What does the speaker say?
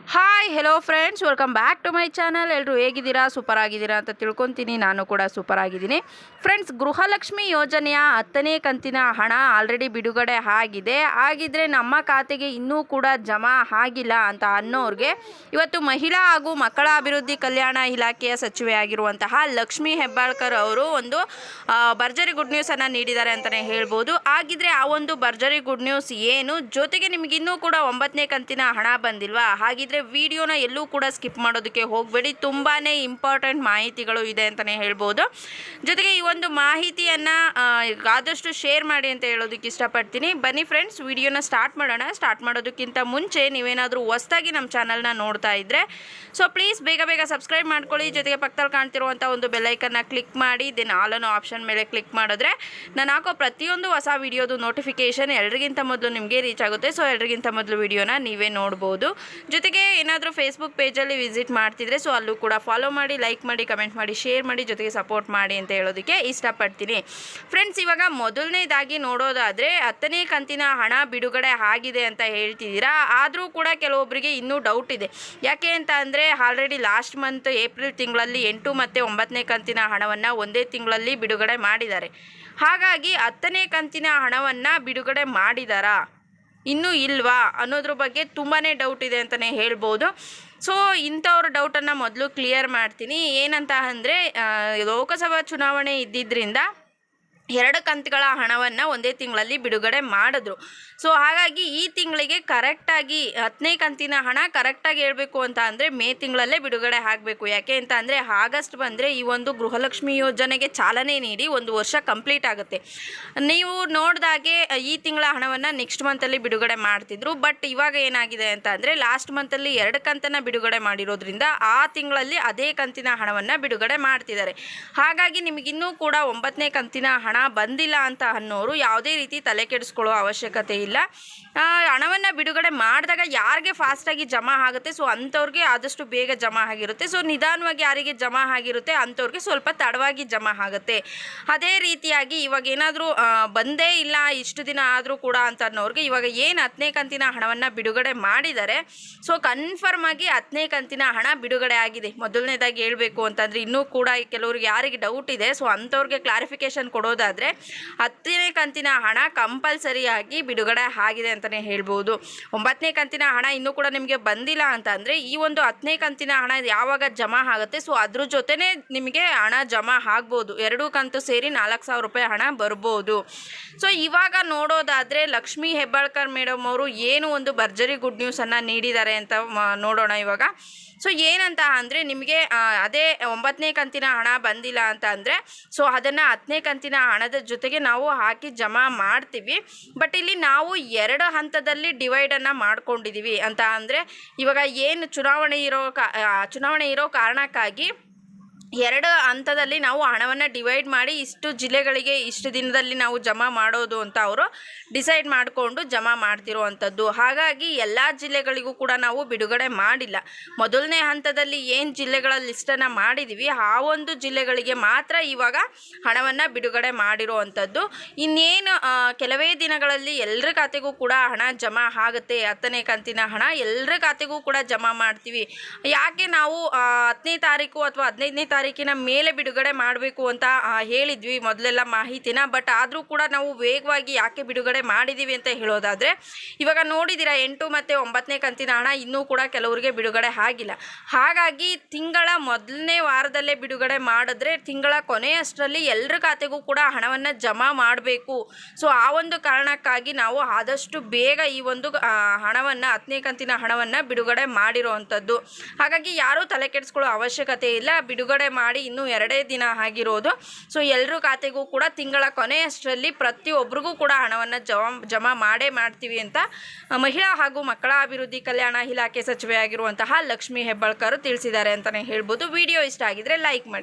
Hi hello friends, welcome back to my channel. ಎಲ್ಲರೂ ಹೇಗಿದ್ದೀರಾ? Super ಆಗಿದ್ದೀರಾ ಅಂತ ತಿಳ್ಕೊತೀನಿ. ನಾನು ಕೂಡ ಸೂಪರ್ ಆಗಿದ್ದೀನಿ ಫ್ರೆಂಡ್ಸ್. ಗೃಹಲಕ್ಷ್ಮಿ ಯೋಜನೆಯ 10ನೇ ಕಂತಿನ ಹಣ ಆಲ್ರೆಡಿ ಬಿಡುಗಡೆ ಆಗಿದೆ. ಹಾಗಿದ್ರೆ ನಮ್ಮ ಖಾತೆಗೆ ಇನ್ನೂ ಕೂಡ ಜಮಾ ಆಗಿಲ್ಲ ಅಂತ ಅನ್ನೋರಿಗೆ ಇವತ್ತು ಮಹಿಳಾ ಹಾಗೂ ಮಕ್ಕಳ ಅಭಿವೃದ್ಧಿ ಕಲ್ಯಾಣ ಇಲಾಖೆಯ ಸಚಿವೆಯಾಗಿರುವಂತಹ ಲಕ್ಷ್ಮೀ ಹೆಬ್ಬಾಳ್ಕರ್ ಅವರು ಒಂದು ಭರ್ಜರಿ ಗುಡ್ ನ್ಯೂಸನ್ನು ನೀಡಿದ್ದಾರೆ ಅಂತಲೇ ಹೇಳ್ಬೋದು. ಹಾಗಿದ್ರೆ ಆ ಒಂದು ಭರ್ಜರಿ ಗುಡ್ ನ್ಯೂಸ್ ಏನು, ಜೊತೆಗೆ ನಿಮಗೆ ಇನ್ನೂ ಕೂಡ 9ನೇ ಕಂತಿನ ಹಣ ಬಂದಿಲ್ವಾ? ಹಾಗಿದ್ರೆ ವಿಡಿಯೋನ ಎಲ್ಲೂ ಕೂಡ ಸ್ಕಿಪ್ ಮಾಡೋದಕ್ಕೆ ಹೋಗಬೇಡಿ. ತುಂಬಾ ಇಂಪಾರ್ಟೆಂಟ್ ಮಾಹಿತಿಗಳು ಇದೆ ಅಂತಲೇ ಹೇಳ್ಬೋದು. ಜೊತೆಗೆ ಈ ಒಂದು ಮಾಹಿತಿಯನ್ನು ಆದಷ್ಟು ಶೇರ್ ಮಾಡಿ ಅಂತ ಹೇಳೋದಕ್ಕೆ ಇಷ್ಟಪಡ್ತೀನಿ. ಬನ್ನಿ ಫ್ರೆಂಡ್ಸ್, ವಿಡಿಯೋನ ಸ್ಟಾರ್ಟ್ ಮಾಡೋಣ. ಸ್ಟಾರ್ಟ್ ಮಾಡೋದಕ್ಕಿಂತ ಮುಂಚೆ ನೀವೇನಾದರೂ ಹೊಸದಾಗಿ ನಮ್ಮ ಚಾನಲ್ನ ನೋಡ್ತಾ ಇದ್ದರೆ ಪ್ಲೀಸ್ ಬೇಗ ಸಬ್ಸ್ಕ್ರೈಬ್ ಮಾಡ್ಕೊಳ್ಳಿ. ಜೊತೆಗೆ ಪಕ್ಕದಲ್ಲಿ ಕಾಣ್ತಿರುವಂಥ ಒಂದು ಬೆಲ್ಲೈಕನ್ನ ಕ್ಲಿಕ್ ಮಾಡಿ ದೆನ್ ಆಲ್ ಅನ್ನೋ ಆಪ್ಷನ್ ಮೇಲೆ ಕ್ಲಿಕ್ ಮಾಡಿದ್ರೆ ನಾನು ಹಾಕೋ ಪ್ರತಿಯೊಂದು ಹೊಸ ವಿಡಿಯೋದು ನೋಟಿಫಿಕೇಷನ್ ಎಲ್ರಿಗಿಂತ ಮೊದಲು ನಿಮಗೆ ರೀಚ್ ಆಗುತ್ತೆ. ಎಲ್ರಿಗಿಂತ ಮೊದಲು ವಿಡಿಯೋನ ನೀವೇ ನೋಡ್ಬೋದು. ಜೊತೆಗೆ ಏನಾದರೂ ಫೇಸ್ಬುಕ್ ಪೇಜಲ್ಲಿ ವಿಸಿಟ್ ಮಾಡ್ತಿದ್ರೆ ಅಲ್ಲೂ ಕೂಡ ಫಾಲೋ ಮಾಡಿ, ಲೈಕ್ ಮಾಡಿ, ಕಮೆಂಟ್ ಮಾಡಿ, ಶೇರ್ ಮಾಡಿ, ಜೊತೆಗೆ ಸಪೋರ್ಟ್ ಮಾಡಿ ಅಂತ ಹೇಳೋದಕ್ಕೆ ಇಷ್ಟಪಡ್ತೀನಿ ಫ್ರೆಂಡ್ಸ್. ಇವಾಗ ಮೊದಲನೇದಾಗಿ ನೋಡೋದಾದರೆ 10ನೇ ಕಂತಿನ ಹಣ ಬಿಡುಗಡೆ ಆಗಿದೆ ಅಂತ ಹೇಳ್ತಿದ್ದೀರಾ. ಆದರೂ ಕೂಡ ಕೆಲವೊಬ್ಬರಿಗೆ ಇನ್ನೂ ಡೌಟ್ ಇದೆ. ಯಾಕೆ ಅಂತ ಅಂದರೆ ಆಲ್ರೆಡಿ ಲಾಸ್ಟ್ ಮಂತ್ ಏಪ್ರಿಲ್ ತಿಂಗಳಲ್ಲಿ 8 ಮತ್ತು 9ನೇ ಕಂತಿನ ಹಣವನ್ನು ಒಂದೇ ತಿಂಗಳಲ್ಲಿ ಬಿಡುಗಡೆ ಮಾಡಿದ್ದಾರೆ. ಹಾಗಾಗಿ 10ನೇ ಕಂತಿನ ಹಣವನ್ನು ಬಿಡುಗಡೆ ಮಾಡಿದಾರಾ, ಇನ್ನೂ ಇಲ್ವಾ ಅನ್ನೋದ್ರ ಬಗ್ಗೆ ತುಂಬಾ ಡೌಟ್ ಇದೆ ಅಂತಲೇ ಹೇಳ್ಬೋದು. ಇಂಥವ್ರ ಡೌಟನ್ನು ಮೊದಲು ಕ್ಲಿಯರ್ ಮಾಡ್ತೀನಿ. ಏನಂತ ಅಂದರೆ ಲೋಕಸಭಾ ಚುನಾವಣೆ ಇದ್ದಿದ್ದರಿಂದ 2 ಕಂತುಗಳ ಹಣವನ್ನು ಒಂದೇ ತಿಂಗಳಲ್ಲಿ ಬಿಡುಗಡೆ ಮಾಡಿದ್ರು. ಹಾಗಾಗಿ ಈ ತಿಂಗಳಿಗೆ ಕರೆಕ್ಟಾಗಿ 10ನೇ ಕಂತಿನ ಹಣ ಕರೆಕ್ಟಾಗಿ ಹೇಳಬೇಕು ಅಂತ ಅಂದರೆ ಮೇ ತಿಂಗಳಲ್ಲೇ ಬಿಡುಗಡೆ ಆಗಬೇಕು. ಯಾಕೆ ಅಂತ ಅಂದರೆ ಆಗಸ್ಟ್ ಬಂದರೆ ಈ ಒಂದು ಗೃಹಲಕ್ಷ್ಮಿ ಯೋಜನೆಗೆ ಚಾಲನೆ ನೀಡಿ 1 ವರ್ಷ ಕಂಪ್ಲೀಟ್ ಆಗುತ್ತೆ. ನೀವು ನೋಡಿದಾಗೆ ಈ ತಿಂಗಳ ಹಣವನ್ನು ನೆಕ್ಸ್ಟ್ ಮಂತಲ್ಲಿ ಬಿಡುಗಡೆ ಮಾಡ್ತಿದ್ರು. ಬಟ್ ಇವಾಗ ಏನಾಗಿದೆ ಅಂತ ಅಂದರೆ ಲಾಸ್ಟ್ ಮಂತಲ್ಲಿ 2 ಕಂತನ್ನು ಬಿಡುಗಡೆ ಮಾಡಿರೋದ್ರಿಂದ ಆ ತಿಂಗಳಲ್ಲಿ ಅದೇ ಕಂತಿನ ಹಣವನ್ನು ಬಿಡುಗಡೆ ಮಾಡ್ತಿದ್ದಾರೆ. ಹಾಗಾಗಿ ನಿಮಗಿನ್ನೂ ಕೂಡ 9ನೇ ಕಂತಿನ ಹಣ ಬಂದಿಲ್ಲ ಅಂತ ಅನ್ನೋರು ಯಾವುದೇ ರೀತಿ ತಲೆ ಕೆಡಿಸ್ಕೊಳ್ಳೋ ಅವಶ್ಯಕತೆ ಇಲ್ಲ. ಹಣವನ್ನು ಬಿಡುಗಡೆ ಮಾಡಿದಾಗ ಯಾರಿಗೆ ಫಾಸ್ಟಾಗಿ ಜಮಾ ಆಗುತ್ತೆ ಅಂಥವ್ರಿಗೆ ಆದಷ್ಟು ಬೇಗ ಜಮಾ ಆಗಿರುತ್ತೆ. ನಿಧಾನವಾಗಿ ಯಾರಿಗೆ ಜಮಾ ಆಗಿರುತ್ತೆ ಅಂಥವ್ರಿಗೆ ಸ್ವಲ್ಪ ತಡವಾಗಿ ಜಮಾ ಆಗುತ್ತೆ. ಅದೇ ರೀತಿಯಾಗಿ ಇವಾಗ ಏನಾದರೂ ಬಂದೇ ಇಲ್ಲ ಇಷ್ಟು ದಿನ ಆದರೂ ಕೂಡ ಅಂತ ಅನ್ನೋರಿಗೆ ಇವಾಗ ಏನು 10ನೇ ಕಂತಿನ ಹಣವನ್ನು ಬಿಡುಗಡೆ ಮಾಡಿದ್ದಾರೆ ಕನ್ಫರ್ಮ್ ಆಗಿ 10ನೇ ಕಂತಿನ ಹಣ ಬಿಡುಗಡೆ ಆಗಿದೆ. ಮೊದಲನೇದಾಗಿ ಹೇಳಬೇಕು ಅಂತಂದರೆ ಇನ್ನೂ ಕೂಡ ಕೆಲವ್ರಿಗೆ ಯಾರಿಗೆ ಡೌಟ್ ಇದೆ ಅಂಥವ್ರಿಗೆ ಕ್ಲಾರಿಫಿಕೇಷನ್ ಕೊಡೋದಾದರೆ 10ನೇ ಕಂತಿನ ಹಣ ಕಂಪಲ್ಸರಿಯಾಗಿ ಬಿಡುಗಡೆ ಆಗಿದೆ ಅಂತಲೇ ಹೇಳ್ಬೋದು. 9ನೇ ಕಂತಿನ ಹಣ ಇನ್ನೂ ಕೂಡ ನಿಮಗೆ ಬಂದಿಲ್ಲ ಅಂತ ಅಂದರೆ ಈ ಒಂದು 10ನೇ ಕಂತಿನ ಹಣ ಯಾವಾಗ ಜಮಾ ಆಗುತ್ತೆ ಅದ್ರ ಜೊತೆನೇ ನಿಮಗೆ ಹಣ ಜಮಾ ಆಗ್ಬೋದು. 2 ಕಂತು ಸೇರಿ 4,000 ರೂಪಾಯಿ ಹಣ ಬರ್ಬೋದು. ಇವಾಗ ನೋಡೋದಾದರೆ ಲಕ್ಷ್ಮೀ ಹೆಬ್ಬಾಳ್ಕರ್ ಮೇಡಮ್ ಅವರು ಏನು ಒಂದು ಭರ್ಜರಿ ಗುಡ್ ನ್ಯೂಸನ್ನು ನೀಡಿದ್ದಾರೆ ಅಂತ ನೋಡೋಣ ಇವಾಗ. ಏನಂತ ಅಂದರೆ ನಿಮಗೆ ಅದೇ 9ನೇ ಕಂತಿನ ಹಣ ಬಂದಿಲ್ಲ ಅಂತ ಅಂದರೆ ಅದನ್ನು 10ನೇ ಕಂತಿನ ಹಣದ ಜೊತೆಗೆ ನಾವು ಹಾಕಿ ಜಮಾ ಮಾಡ್ತೀವಿ. ಬಟ್ ಇಲ್ಲಿ ನಾವು 2 ಹಂತದಲ್ಲಿ ಡಿವೈಡನ್ನು ಮಾಡ್ಕೊಂಡಿದ್ದೀವಿ ಅಂತ ಅಂದರೆ ಇವಾಗ ಏನು ಚುನಾವಣೆ ಇರೋ ಕಾರಣಕ್ಕಾಗಿ 2 ಹಂತದಲ್ಲಿ ನಾವು ಹಣವನ್ನು ಡಿವೈಡ್ ಮಾಡಿ ಇಷ್ಟು ಜಿಲ್ಲೆಗಳಿಗೆ ಇಷ್ಟು ದಿನದಲ್ಲಿ ನಾವು ಜಮಾ ಮಾಡೋದು ಅಂತ ಅವರು ಡಿಸೈಡ್ ಮಾಡಿಕೊಂಡು ಜಮಾ ಮಾಡ್ತಿರುವಂಥದ್ದು. ಹಾಗಾಗಿ ಎಲ್ಲ ಜಿಲ್ಲೆಗಳಿಗೂ ಕೂಡ ನಾವು ಬಿಡುಗಡೆ ಮಾಡಿಲ್ಲ. ಮೊದಲನೇ ಹಂತದಲ್ಲಿ ಏನು ಜಿಲ್ಲೆಗಳ ಲಿಸ್ಟನ್ನು ಮಾಡಿದ್ದೀವಿ ಆ ಒಂದು ಜಿಲ್ಲೆಗಳಿಗೆ ಮಾತ್ರ ಇವಾಗ ಹಣವನ್ನು ಬಿಡುಗಡೆ ಮಾಡಿರುವಂಥದ್ದು. ಇನ್ನೇನು ಕೆಲವೇ ದಿನಗಳಲ್ಲಿ ಎಲ್ಲರ ಖಾತೆಗೂ ಕೂಡ ಹಣ ಜಮಾ ಆಗುತ್ತೆ. 10ನೇ ಕಂತಿನ ಹಣ ಎಲ್ಲರ ಖಾತೆಗೂ ಕೂಡ ಜಮಾ ಮಾಡ್ತೀವಿ. ಯಾಕೆ ನಾವು 10ನೇ ತಾರೀಕು ಅಥವಾ 15ನೇ ತಾರೀಕಿನ ಮೇಲೆ ಬಿಡುಗಡೆ ಮಾಡಬೇಕು ಅಂತ ಹೇಳಿದ್ವಿ ಮೊದಲೆಲ್ಲ ಮಾಹಿತಿನ. ಬಟ್ ಆದರೂ ಕೂಡ ನಾವು ವೇಗವಾಗಿ ಯಾಕೆ ಬಿಡುಗಡೆ ಮಾಡಿದ್ದೀವಿ ಅಂತ ಹೇಳೋದಾದರೆ ಇವಾಗ ನೋಡಿದ್ದೀರಾ 8 ಮತ್ತು 9ನೇ ಕಂತಿನ ಹಣ ಇನ್ನೂ ಕೂಡ ಕೆಲವರಿಗೆ ಬಿಡುಗಡೆ ಆಗಿಲ್ಲ. ಹಾಗಾಗಿ ತಿಂಗಳ ಮೊದಲನೇ ವಾರದಲ್ಲೇ ಬಿಡುಗಡೆ ಮಾಡಿದ್ರೆ ತಿಂಗಳ ಕೊನೆಯಷ್ಟರಲ್ಲಿ ಎಲ್ಲರ ಖಾತೆಗೂ ಕೂಡ ಹಣವನ್ನು ಜಮಾ ಮಾಡಬೇಕು. ಆ ಒಂದು ಕಾರಣಕ್ಕಾಗಿ ನಾವು ಆದಷ್ಟು ಬೇಗ ಈ ಒಂದು ಹಣವನ್ನು 10ನೇ ಕಂತಿನ ಹಣವನ್ನು ಬಿಡುಗಡೆ ಮಾಡಿರೋವಂಥದ್ದು. ಹಾಗಾಗಿ ಯಾರೂ ತಲೆ ಕೆಡಿಸ್ಕೊಳ್ಳೋ ಅವಶ್ಯಕತೆ ಇಲ್ಲ. ಬಿಡುಗಡೆ ಮಾಡಿ ಇನ್ನೂ 2 ದಿನ ಆಗಿರೋದು. ಎಲ್ಲರ ಖಾತೆಗೂ ಕೂಡ ತಿಂಗಳ ಕೊನೆಯಷ್ಟರಲ್ಲಿ ಪ್ರತಿಯೊಬ್ಬರಿಗೂ ಕೂಡ ಹಣವನ್ನು ಜಮಾ ಮಾಡ್ತೀವಿ ಅಂತ ಮಹಿಳಾ ಹಾಗೂ ಮಕ್ಕಳ ಅಭಿವೃದ್ಧಿ ಕಲ್ಯಾಣ ಇಲಾಖೆ ಸಚಿವೆಯಾಗಿರುವಂತಹ ಲಕ್ಷ್ಮೀ ಹೆಬ್ಬಾಳ್ಕರ್ ತಿಳಿಸಿದ್ದಾರೆ ಅಂತಲೇ ಹೇಳ್ಬೋದು. ವಿಡಿಯೋ ಇಷ್ಟ ಆಗಿದ್ರೆ ಲೈಕ್ ಮಾಡಿ.